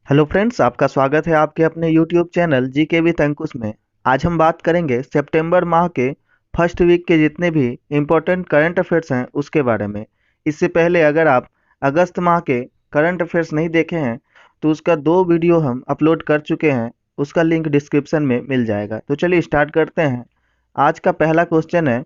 Hello friends, आपका स्वागत है आपके अपने यूट्यूब चैनल जीके विद अंकुश में। आज हम बात करेंगे सितंबर माह के फर्स्ट वीक के जितने भी इम्पोर्टेंट करंट अफेयर्स हैं उसके बारे में। इससे पहले अगर आप अगस्त माह के करंट अफेयर्स नहीं देखे हैं तो उसका 2 वीडियो हम अपलोड कर चुके हैं, उसका लिंक डिस्क्रिप्शन में मिल जाएगा। तो चलिए स्टार्ट करते हैं। आज का पहला क्वेश्चन है,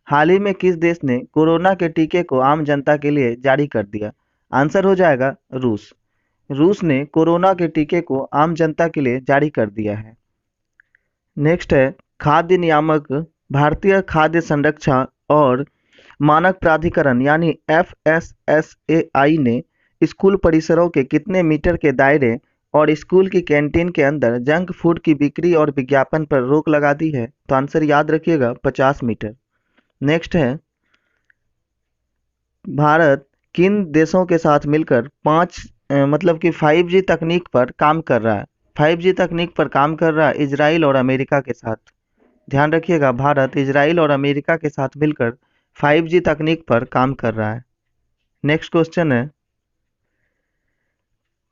हाल ही में किस देश ने कोरोना के टीके को आम जनता के लिए जारी कर दिया? आंसर हो जाएगा रूस। रूस ने कोरोना के टीके को आम जनता के लिए जारी कर दिया है। नेक्स्ट है, खाद्य नियामक भारतीय खाद्य संरक्षण और मानक प्राधिकरण यानी FSSAI ने स्कूल परिसरों के कितने मीटर के दायरे और स्कूल की कैंटीन के अंदर जंक फूड की बिक्री और विज्ञापन पर रोक लगा दी है? तो आंसर याद रखिएगा 50 मीटर। नेक्स्ट है, भारत किन देशों के साथ मिलकर मतलब कि 5G तकनीक पर काम कर रहा है? 5G तकनीक पर काम कर रहा है इजराइल और अमेरिका के साथ। ध्यान रखिएगा, भारत इजराइल और अमेरिका के साथ मिलकर 5G तकनीक पर काम कर रहा है। नेक्स्ट क्वेश्चन है,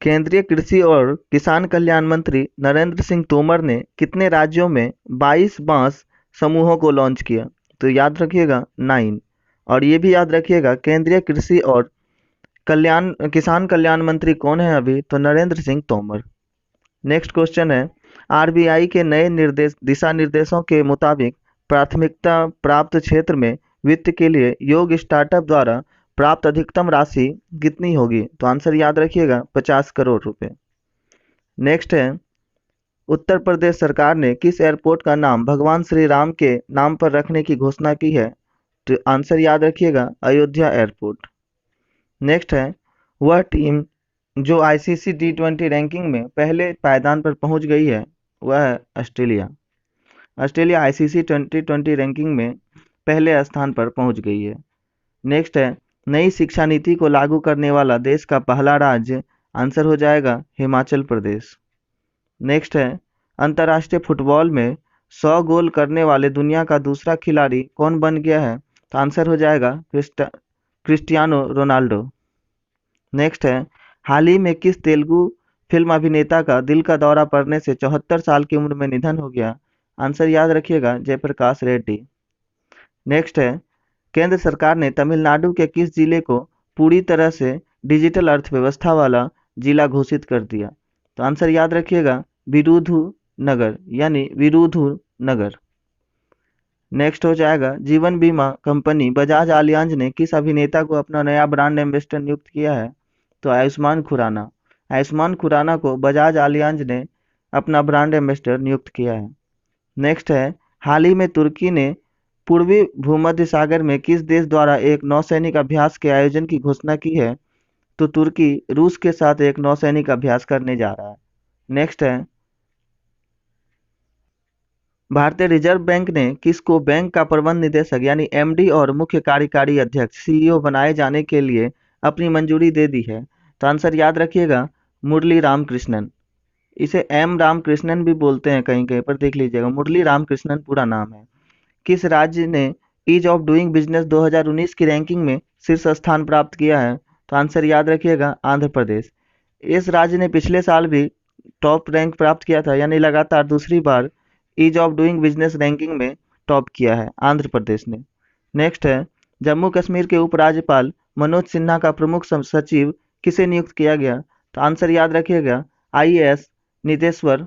केंद्रीय कृषि और किसान कल्याण मंत्री नरेंद्र सिंह तोमर ने कितने राज्यों में 22 बांस समूहों को लॉन्च किया? तो याद रखिएगा 9। और ये भी याद रखिएगा, केंद्रीय कृषि और किसान कल्याण मंत्री कौन है अभी? तो नरेंद्र सिंह तोमर। नेक्स्ट क्वेश्चन है, आरबीआई के नए दिशा निर्देशों के मुताबिक प्राथमिकता प्राप्त क्षेत्र में वित्त के लिए योग स्टार्टअप द्वारा प्राप्त अधिकतम राशि कितनी होगी? तो आंसर याद रखिएगा 50 करोड़ रुपए। नेक्स्ट है, उत्तर प्रदेश सरकार ने किस एयरपोर्ट का नाम भगवान श्री राम के नाम पर रखने की घोषणा की है? तो आंसर याद रखिएगा अयोध्या एयरपोर्ट। नेक्स्ट है, वह टीम जो आईसीसी T20 रैंकिंग में पहले पायदान पर पहुंच गई है वह है Australia. Australia ICC T20 ranking में पहले स्थान पर पहुंच गई है। नेक्स्ट है, नई शिक्षा नीति को लागू करने वाला देश का पहला राज्य? आंसर हो जाएगा हिमाचल प्रदेश। नेक्स्ट है, अंतर्राष्ट्रीय फुटबॉल में 100 गोल करने वाले दुनिया का दूसरा खिलाड़ी कौन बन गया है? तो आंसर हो जाएगा क्रिस्टियानो रोनाल्डो। नेक्स्ट है, हाल ही में किस तेलुगु फिल्म अभिनेता का दिल का दौरा पड़ने से 74 साल की उम्र में निधन हो गया? आंसर याद रखिएगा जयप्रकाश रेड्डी। नेक्स्ट है, केंद्र सरकार ने तमिलनाडु के किस जिले को पूरी तरह से डिजिटल अर्थव्यवस्था वाला जिला घोषित कर दिया? तो आंसर याद रखिएगा विरुधुनगर यानी विरुधुनगर। नेक्स्ट हो जाएगा, जीवन बीमा कंपनी बजाज आलियांज ने किस अभिनेता को अपना नया ब्रांड एम्बेसडर नियुक्त किया है? तो आयुष्मान खुराना। आयुष्मान खुराना को बजाज आलियांज ने अपना ब्रांड एम्बेसडर नियुक्त किया है। नेक्स्ट है, हाल ही में तुर्की ने पूर्वी भूमध्य सागर में किस देश द्वारा एक नौसैनिक अभ्यास के आयोजन की घोषणा की है? तो तुर्की रूस के साथ एक नौसैनिक अभ्यास करने जा रहा है। नेक्स्ट है, भारतीय रिजर्व बैंक ने किसको बैंक का प्रबंध निदेशक यानी एमडी और मुख्य कार्यकारी अध्यक्ष सीईओ बनाए जाने के लिए अपनी मंजूरी दे दी है? तो आंसर याद रखिएगा मुरली रामकृष्णन। इसे एम रामकृष्णन भी बोलते हैं, कहीं कहीं पर देख लीजिएगा, मुरली रामकृष्णन पूरा नाम है। किस राज्य ने ईज ऑफ डूइंग बिजनेस 2019 की रैंकिंग में शीर्ष स्थान प्राप्त किया है? तो आंसर याद रखिएगा आंध्र प्रदेश। इस राज्य ने पिछले साल भी टॉप रैंक प्राप्त किया था, यानी लगातार दूसरी बार ease of doing business ranking में टॉप किया है आंध्र प्रदेश ने। नेक्स्ट है, जम्मू कश्मीर के उपराज्यपाल मनोज सिन्हा का प्रमुख सचिव किसे नियुक्त किया गया? तो आंसर याद रखिएगा IAS नीतीश्वर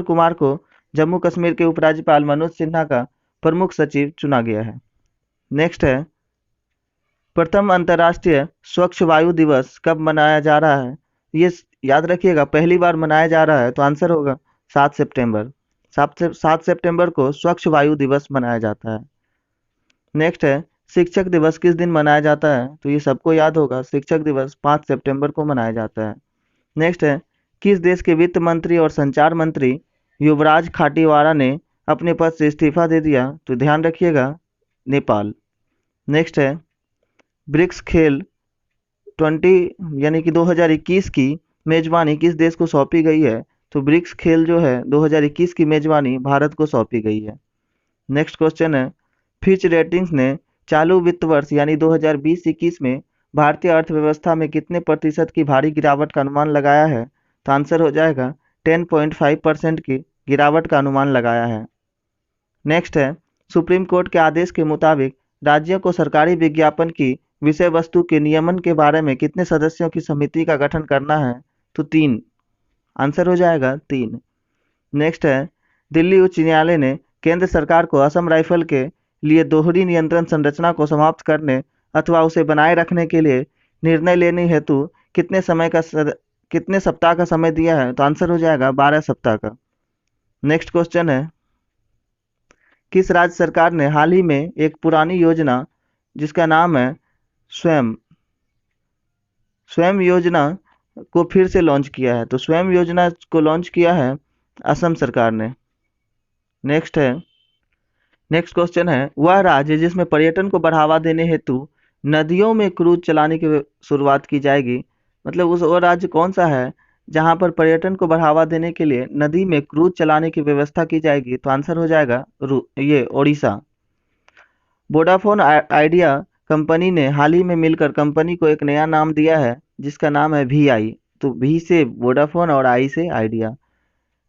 कुमार को जम्मू कश्मीर के उपराज्यपाल मनोज सिन्हा का प्रमुख सचिव चुना गया है। नेक्स्ट है, प्रथम अंतर्राष्ट्रीय स्वच्छ वायु दिवस कब मनाया जा रहा है? ये याद रखिएगा पहली बार मनाया जा रहा है, तो आंसर होगा 7 सितंबर। 7 सितंबर को स्वच्छ वायु दिवस मनाया जाता है। नेक्स्ट है, शिक्षक दिवस किस दिन मनाया जाता है? तो ये सबको याद होगा, शिक्षक दिवस 5 सितंबर को मनाया जाता है। नेक्स्ट है, किस देश के वित्त मंत्री और संचार मंत्री युवराज खाटीवाड़ा ने अपने पद से इस्तीफा दे दिया? तो ध्यान रखिएगा नेपाल। नेक्स्ट है, ब्रिक्स खेल 20 यानी कि 2021 की मेजबानी किस देश को सौंपी गई है? तो ब्रिक्स खेल जो है 2021 की मेजबानी भारत को सौंपी गई है। नेक्स्ट क्वेश्चन है, फिच रेटिंग्स ने चालू वित्त वर्ष यानी 2020-21 में भारतीय अर्थव्यवस्था में कितने प्रतिशत की भारी गिरावट का अनुमान लगाया है? तो आंसर हो जाएगा 10.5% की गिरावट का अनुमान लगाया है। नेक्स्ट है, सुप्रीम कोर्ट के आदेश के मुताबिक राज्यों को सरकारी विज्ञापन की विषय वस्तु के नियमन के बारे में कितने सदस्यों की समिति का गठन करना है? तो 3। आंसर हो जाएगा 3। नेक्स्ट है, दिल्ली उच्च न्यायालय ने केंद्र सरकार को असम राइफल के लिए दोहरी नियंत्रण संरचना को समाप्त करने अथवा उसे बनाए रखने के लिए निर्णय लेने हेतु कितने सप्ताह का समय दिया है? तो आंसर हो जाएगा 12 सप्ताह का। नेक्स्ट क्वेश्चन है, किस राज्य सरकार ने हाल ही में एक पुरानी योजना जिसका नाम है स्वयं योजना को फिर से लॉन्च किया है? तो स्वयं योजना को लॉन्च किया है असम सरकार ने। नेक्स्ट क्वेश्चन है, वह राज्य जिसमें पर्यटन को बढ़ावा देने हेतु नदियों में क्रूज चलाने की शुरुआत की जाएगी, मतलब वो राज्य कौन सा है जहां पर पर्यटन को बढ़ावा देने के लिए नदी में क्रूज चलाने की व्यवस्था की जाएगी? तो आंसर हो जाएगा ये ओडिशा। वोडाफोन आइडिया कंपनी ने हाल ही में मिलकर कंपनी को एक नया नाम दिया है जिसका नाम है VI। तो V से वोडाफोन और I से आइडिया।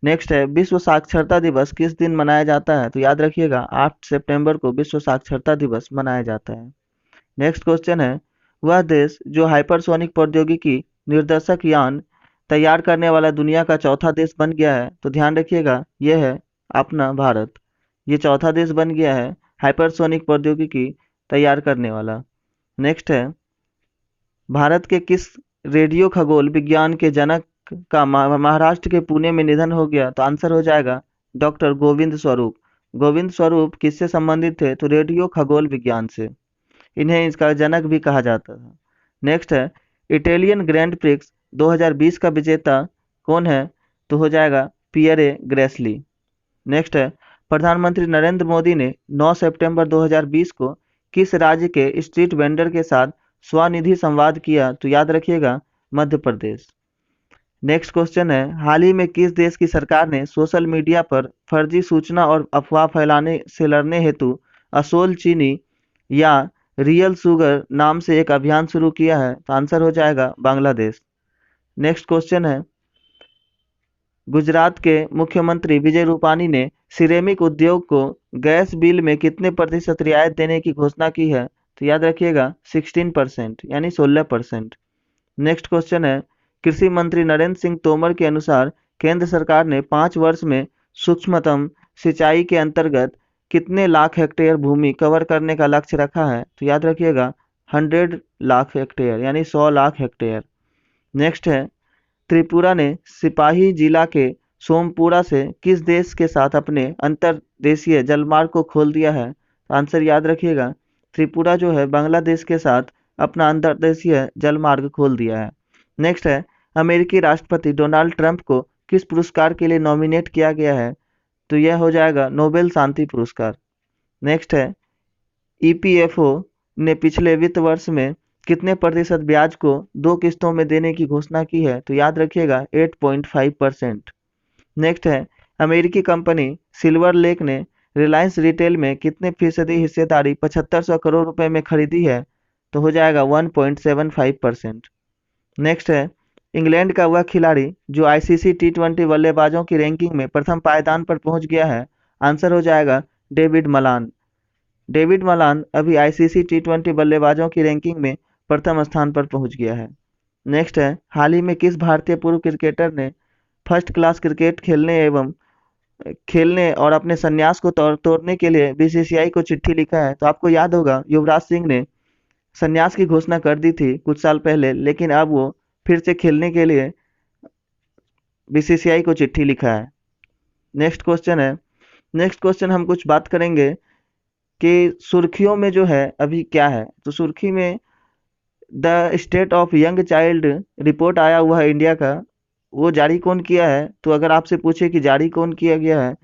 नेक्स्ट है, विश्व साक्षरता दिवस किस दिन मनाया जाता है? तो याद रखिएगा 8 सितंबर को विश्व साक्षरता दिवस मनाया जाता है। नेक्स्ट क्वेश्चन है, वह देश जो हाइपरसोनिक प्रौद्योगिकी निर्देशक यान तैयार करने वाला दुनिया का चौथा देश बन गया है? तो ध्यान रखिएगा यह है अपना भारत। ये चौथा देश बन गया है हाइपरसोनिक प्रौद्योगिकी तैयार करने वाला। नेक्स्ट है, भारत के किस रेडियो खगोल विज्ञान के जनक का महाराष्ट्र के पुणे में निधन हो गया? तो आंसर हो जाएगा डॉक्टर गोविंद स्वरूप। गोविंद स्वरूप किससे संबंधित थे? तो रेडियो खगोल विज्ञान से। इन्हें इसका जनक भी कहा जाता था। नेक्स्ट है, इटालियन ग्रैंड प्रिक्स 2020 का विजेता कौन है? तो हो जाएगा पियरे ग्रेसली। नेक्स्ट है, प्रधानमंत्री नरेंद्र मोदी ने 9 सितंबर 2020 को किस राज्य के स्ट्रीट वेंडर के साथ स्वनिधि संवाद किया? तो याद रखिएगा मध्य प्रदेश। नेक्स्ट क्वेश्चन है, हाल ही में किस देश की सरकार ने सोशल मीडिया पर फर्जी सूचना और अफवाह फैलाने से लड़ने हेतु असोल चीनी या रियल शुगर नाम से एक अभियान शुरू किया है? तो आंसर हो जाएगा बांग्लादेश। नेक्स्ट क्वेश्चन है, गुजरात के मुख्यमंत्री विजय रूपानी ने सिरेमिक उद्योग को गैस बिल में कितने प्रतिशत रियायत देने की घोषणा की है? तो याद रखिएगा 16% यानी 16%। नेक्स्ट क्वेश्चन है, कृषि मंत्री नरेंद्र सिंह तोमर के अनुसार केंद्र सरकार ने 5 वर्ष में सूक्ष्मतम सिंचाई के अंतर्गत कितने लाख हेक्टेयर भूमि कवर करने का लक्ष्य रखा है? तो याद रखिएगा 100 लाख हेक्टेयर यानी 100 लाख हेक्टेयर। नेक्स्ट है, त्रिपुरा ने सिपाही जिला के सोमपुरा से किस देश के साथ अपने अंतर्देशीय जलमार्ग को खोल दिया है? आंसर याद रखिएगा त्रिपुरा जो है बांग्लादेश के साथ अपना अंतर्देशीय जलमार्ग खोल दिया है। नेक्स्ट है, अमेरिकी राष्ट्रपति डोनाल्ड ट्रंप को किस पुरस्कार के लिए नॉमिनेट किया गया है? तो यह हो जाएगा नोबेल शांति पुरस्कार। नेक्स्ट है, EPFO ने पिछले वित्त वर्ष में कितने प्रतिशत ब्याज को 2 किस्तों में देने की घोषणा की है? तो याद रखिएगा 8.5%। नेक्स्ट है, अमेरिकी कंपनी सिल्वर लेक ने रिलायंस रिटेल में कितने फीसदी हिस्सेदारी 7500 करोड़ रुपए में खरीदी है? तो हो जाएगा 1.75%। नेक्स्ट है, इंग्लैंड का वह खिलाड़ी जो ICC T20 बल्लेबाजों की रैंकिंग में प्रथम पायदान पर पहुंच गया है? आंसर हो जाएगा डेविड मलान। डेविड मलान अभी ICC T20 बल्लेबाजों की रैंकिंग में प्रथम स्थान पर पहुंच गया है। नेक्स्ट है, हाल ही में किस भारतीय पूर्व क्रिकेटर ने फर्स्ट क्लास क्रिकेट खेलने और अपने संन्यास को तोड़ने के लिए BCCI को चिट्ठी लिखा है? तो आपको याद होगा युवराज सिंह ने संन्यास की घोषणा कर दी थी कुछ साल पहले, लेकिन अब वो फिर से खेलने के लिए BCCI को चिट्ठी लिखा है। नेक्स्ट क्वेश्चन हम कुछ बात करेंगे कि सुर्खियों में जो है अभी क्या है। तो सुर्खी में the state of young child report आया हुआ है इंडिया का, वो जारी कौन किया है? तो अगर आपसे पूछे कि जारी कौन किया गया है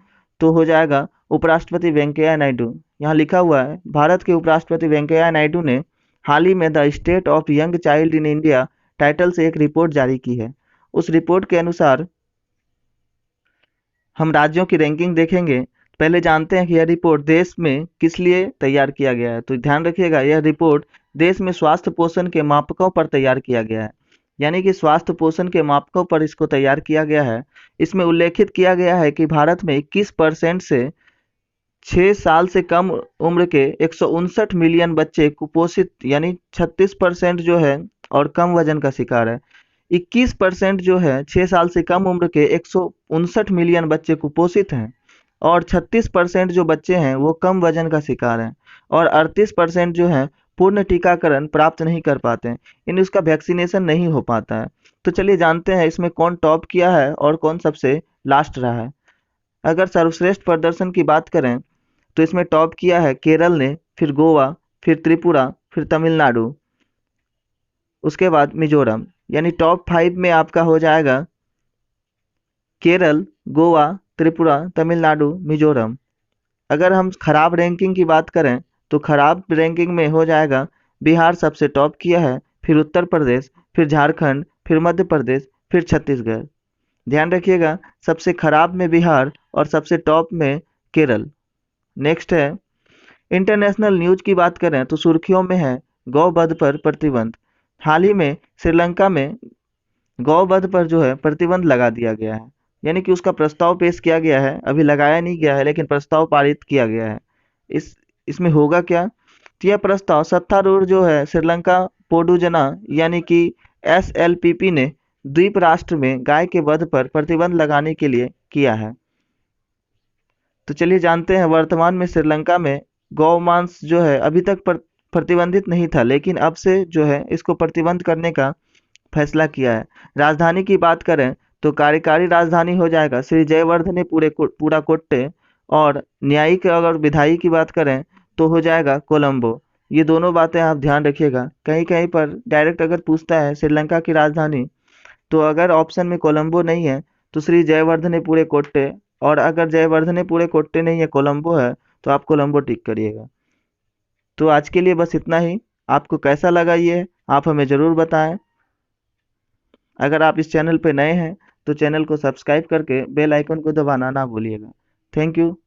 तो हो जाएगा उपराष्ट्रपति वेंकैया नायडू। यहाँ लिखा हुआ है भारत के उपराष्ट्रपति वेंकैया नायडू ने हाल ही में the state of young child in India title से एक रिपोर्ट जारी की है। उस रिपोर्ट के अनुसार हम राज्यों की रैंकिंग देखेंगे। पहले जानते हैं कि यह रिपोर्ट देश में किस लिए तैयार किया गया है। तो ध्यान रखिएगा यह रिपोर्ट देश में स्वास्थ्य पोषण के मापकों पर तैयार किया गया है। यानी कि स्वास्थ्य पोषण के मापकों पर इसको तैयार किया गया है। इसमें उल्लेखित किया गया है कि भारत में 21% से 6 साल से कम उम्र के 159 मिलियन बच्चे कुपोषित यानी 36% जो है और कम वजन का शिकार है। 21% जो है 6 साल से कम उम्र के 159 मिलियन बच्चे कुपोषित हैं और 36% जो बच्चे हैं वो कम वजन का शिकार हैं और 38% जो है पूर्ण टीकाकरण प्राप्त नहीं कर पाते हैं, यानी उसका वैक्सीनेशन नहीं हो पाता है। तो चलिए जानते हैं इसमें कौन टॉप किया है और कौन सबसे लास्ट रहा है। अगर सर्वश्रेष्ठ प्रदर्शन की बात करें तो इसमें टॉप किया है केरल ने, फिर गोवा, फिर त्रिपुरा, फिर तमिलनाडु, उसके बाद मिजोरम। यानी टॉप 5 में आपका हो जाएगा केरल, गोवा, त्रिपुरा, तमिलनाडु, मिजोरम। अगर हम खराब रैंकिंग की बात करें तो खराब रैंकिंग में हो जाएगा बिहार सबसे टॉप किया है, फिर उत्तर प्रदेश, फिर झारखंड, फिर मध्य प्रदेश, फिर छत्तीसगढ़। ध्यान रखिएगा सबसे खराब में बिहार और सबसे टॉप में केरल। नेक्स्ट है इंटरनेशनल न्यूज की बात करें तो सुर्खियों में है गौवध पर प्रतिबंध। हाल ही में श्रीलंका में गौवध पर जो है प्रतिबंध लगा दिया गया है, यानी कि उसका प्रस्ताव पेश किया गया है, अभी लगाया नहीं गया है लेकिन प्रस्ताव पारित किया गया है। इसमें होगा क्या, तो यह प्रस्ताव सत्तारूढ़ जो है श्रीलंका पोडुजना यानी कि SLPP ने द्वीप राष्ट्र में गाय के वध पर प्रतिबंध लगाने के लिए किया है। तो चलिए जानते हैं वर्तमान में श्रीलंका में गौ मांस जो है अभी तक प्रतिबंधित नहीं था, लेकिन अब से जो है इसको प्रतिबंध करने का फैसला किया है। राजधानी की बात करें तो कार्यकारी राजधानी हो जाएगा श्री जयवर्धने पूरा कोट्टे, और न्यायिक अगर विधायी की बात करें तो हो जाएगा कोलंबो। ये दोनों बातें आप ध्यान रखिएगा, कहीं कहीं पर डायरेक्ट अगर पूछता है श्रीलंका की राजधानी तो अगर ऑप्शन में कोलंबो नहीं है तो श्री जयवर्धने पूरे कोट्टे, और अगर जयवर्धने पूरे कोट्टे नहीं है कोलंबो है तो आप कोलंबो टिक करिएगा। तो आज के लिए बस इतना ही। आपको कैसा लगा ये आप हमें ज़रूर बताएं। अगर आप इस चैनल पे नए हैं तो चैनल को सब्सक्राइब करके बेल आइकन को दबाना ना भूलिएगा। Thank you.